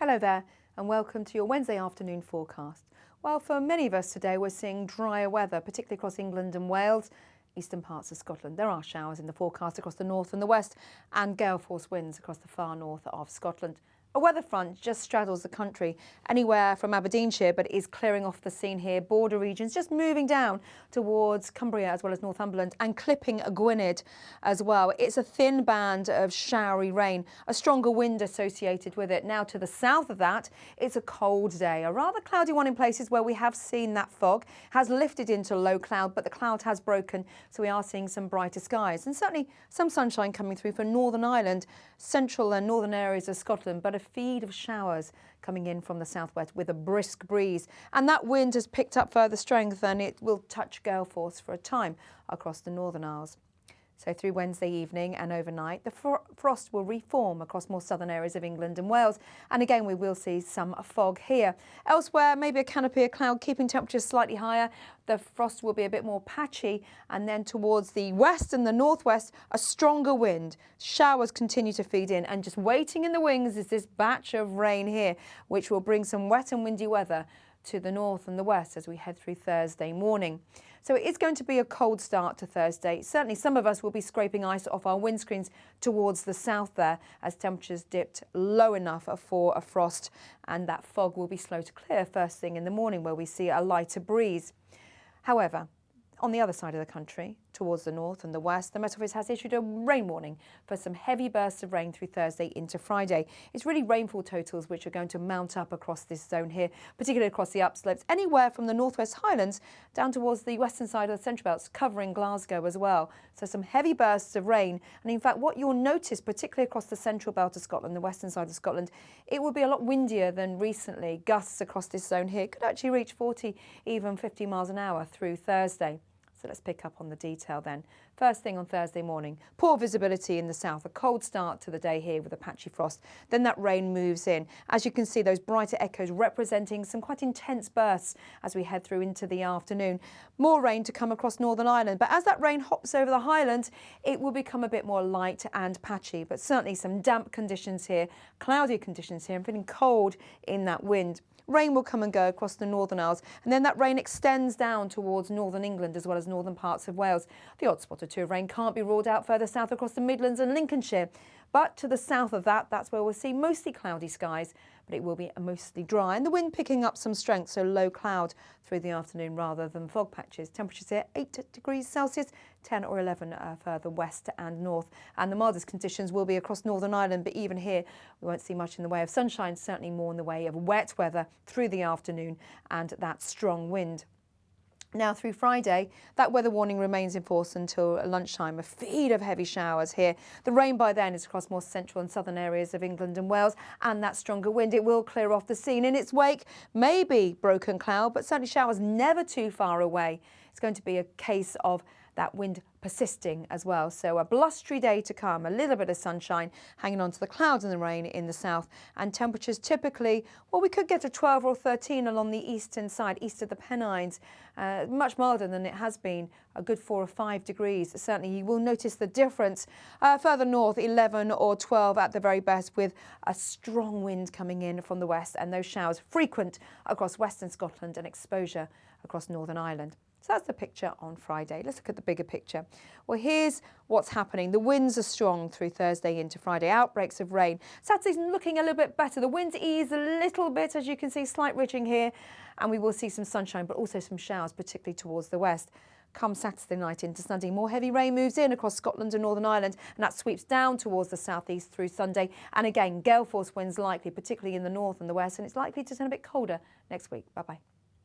Hello there and welcome to your Wednesday afternoon forecast. Well, for many of us today we're seeing drier weather, particularly across England and Wales, eastern parts of Scotland. There are showers in the forecast across the north and the west and gale force winds across the far north of Scotland. A weather front just straddles the country anywhere from Aberdeenshire, but is clearing off the scene here. Border regions just moving down towards Cumbria as well as Northumberland and clipping Gwynedd as well. It's a thin band of showery rain, a stronger wind associated with it. Now to the south of that, it's a cold day, a rather cloudy one in places where we have seen that fog has lifted into low cloud, but the cloud has broken. So we are seeing some brighter skies and certainly some sunshine coming through for Northern Ireland, central and northern areas of Scotland, but a feed of showers coming in from the southwest with a brisk breeze, and that wind has picked up further strength and it will touch gale force for a time across the Northern Isles. So through Wednesday evening and overnight, the frost will reform across more southern areas of England and Wales. And again, we will see some fog here. Elsewhere, maybe a canopy of cloud keeping temperatures slightly higher. The frost will be a bit more patchy. And then towards the west and the northwest, a stronger wind. Showers continue to feed in. And just waiting in the wings is this batch of rain here, which will bring some wet and windy weather to the north and the west as we head through Thursday morning. So it is going to be a cold start to Thursday. Certainly some of us will be scraping ice off our windscreens towards the south there as temperatures dipped low enough for a frost, and that fog will be slow to clear first thing in the morning where we see a lighter breeze. However, on the other side of the country, towards the north and the west, the Met Office has issued a rain warning for some heavy bursts of rain through Thursday into Friday. It's really rainfall totals which are going to mount up across this zone here, particularly across the upslopes, anywhere from the northwest Highlands down towards the western side of the Central Belts, covering Glasgow as well. So some heavy bursts of rain. And in fact, what you'll notice, particularly across the Central Belt of Scotland, the western side of Scotland, it will be a lot windier than recently. Gusts across this zone here could actually reach 40, even 50 miles an hour through Thursday. So let's pick up on the detail then. First thing on Thursday morning, poor visibility in the south, a cold start to the day here with a patchy frost. Then that rain moves in. As you can see, those brighter echoes representing some quite intense bursts as we head through into the afternoon. More rain to come across Northern Ireland, but as that rain hops over the Highlands, it will become a bit more light and patchy, but certainly some damp conditions here, cloudy conditions here, and feeling cold in that wind. Rain will come and go across the Northern Isles, and then that rain extends down towards northern England as well as northern parts of Wales. The odd spot or two of rain can't be ruled out further south across the Midlands and Lincolnshire. But to the south of that, that's where we'll see mostly cloudy skies, but it will be mostly dry. And the wind picking up some strength, so low cloud through the afternoon rather than fog patches. Temperatures here 8 degrees Celsius, 10 or 11 further west and north. And the mildest conditions will be across Northern Ireland, but even here we won't see much in the way of sunshine, certainly more in the way of wet weather through the afternoon and that strong wind. Now through Friday, that weather warning remains in force until lunchtime. A feed of heavy showers here. The rain by then is across more central and southern areas of England and Wales, and that stronger wind, it will clear off the scene. In its wake, maybe broken cloud, but certainly showers never too far away. It's going to be a case of that wind persisting as well. So a blustery day to come, a little bit of sunshine hanging on to the clouds and the rain in the south, and temperatures typically, well, we could get to 12 or 13 along the eastern side, east of the Pennines, much milder than it has been, a good 4 or 5 degrees. Certainly you will notice the difference. Further north, 11 or 12 at the very best, with a strong wind coming in from the west, and those showers frequent across western Scotland and exposure across Northern Ireland. So that's the picture on Friday. Let's look at the bigger picture. Well, here's what's happening. The winds are strong through Thursday into Friday. Outbreaks of rain. Saturday's looking a little bit better. The winds ease a little bit, as you can see, slight ridging here. And we will see some sunshine, but also some showers, particularly towards the west. Come Saturday night into Sunday, more heavy rain moves in across Scotland and Northern Ireland, and that sweeps down towards the southeast through Sunday. And again, gale force winds likely, particularly in the north and the west, and it's likely to turn a bit colder next week. Bye-bye.